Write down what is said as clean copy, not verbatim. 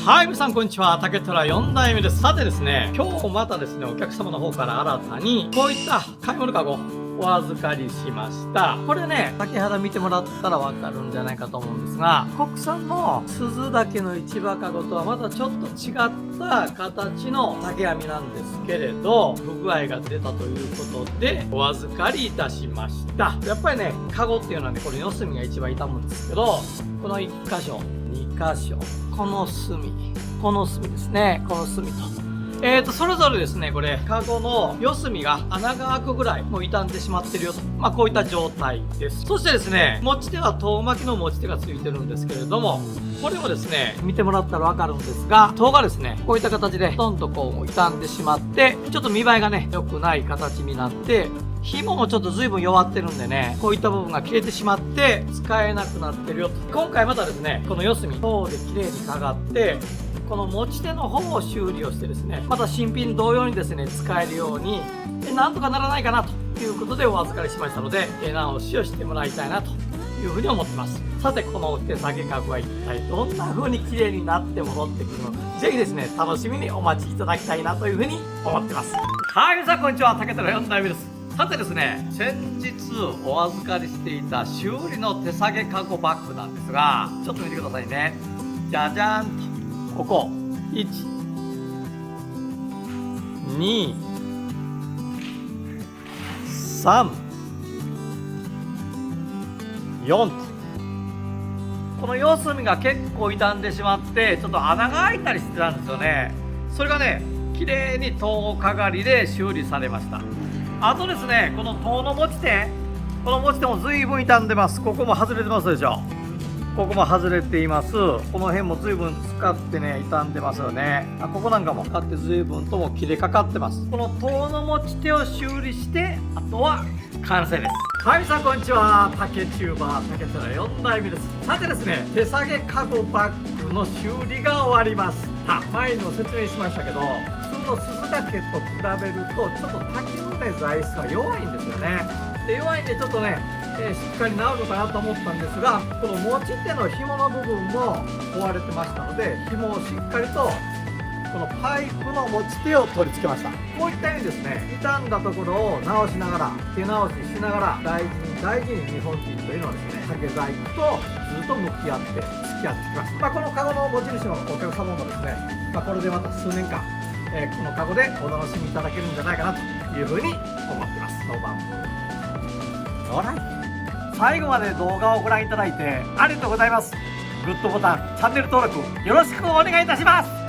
はい、皆さんこんにちは。竹虎4代目です。さてですね、今日もまたですね、お客様の方から新たにこういった買い物かごお預かりしました。これね、竹肌見てもらったらわかるんじゃないかと思うんですが、国産の鈴竹の市場かごとはまたちょっと違った形の竹網なんですけれど、不具合が出たということでお預かりいたしました。やっぱりね、かごっていうのはね、これ四隅が一番傷むんですけど、この1箇所、2箇所、この隅ですね、この隅と。それぞれですね、これ、カゴの四隅が穴が開くぐらいもう傷んでしまってるよと。こういった状態です。そしてですね、持ち手は遠巻きの持ち手がついてるんですけれども、これもですね、見てもらったらわかるんですが、塔がですね、こういった形で、どんとこう、傷んでしまって、ちょっと見栄えがね、良くない形になって、紐もちょっと随分弱ってるんでね、こういった部分が切れてしまって使えなくなってるよと。今回またですね、この四隅塔で綺麗にかがって、この持ち手の方を修理をしてですね、また新品同様にですね、使えるように、なんとかならないかなということでお預かりしましたので、直しをしてもらいたいなというふうに思ってます。さて、この手提げかごは一体どんな風に綺麗になって戻ってくるのか、ぜひですね、楽しみにお待ちいただきたいなというふうに思ってます。はい、皆さんこんにちは。竹虎4代目です。さてですね、先日お預かりしていた修理の手提げかごバッグなんですが、ちょっと見てくださいね。じゃじゃーんと。ここ1、2、3、4と、この四隅が結構傷んでしまってちょっと穴が開いたりしてたんですよね。それがね、綺麗に塔かがりで修理されました。あとですね、この塔の持ち手、この持ち手も随分傷んでます。ここも外れてますでしょ。ここも外れています。この辺も随分使ってね、傷んでますよね。ここなんかも使って随分とも切れかかってます。この塔の持ち手を修理して、あとは完成です。はい、皆さんこんにちは。竹チューバー竹虎4代目です。さてですね、手提げかごバッグの修理が終わりました。前にも説明しましたけど、普通の鈴竹と比べるとちょっと竹のね、材質が弱いんですよね。で、弱いんでちょっとね、しっかり治るのかなと思ったんですが、この持ち手の紐の部分も壊れてましたので、紐をしっかりとこのパイプの持ち手を取り付けました。こういったようにですね、傷んだところを直しながら、手直ししながら、大事に日本人というのはですね、竹細工とずっと向き合って付き合ってきました。このカゴの持ち主のお客様もですね、これでまた数年間、このカゴでお楽しみいただけるんじゃないかなというふうに思っています。ノーバンブオーライ。最後まで動画をご覧いただいてありがとうございます。グッドボタン、チャンネル登録よろしくお願いいたします。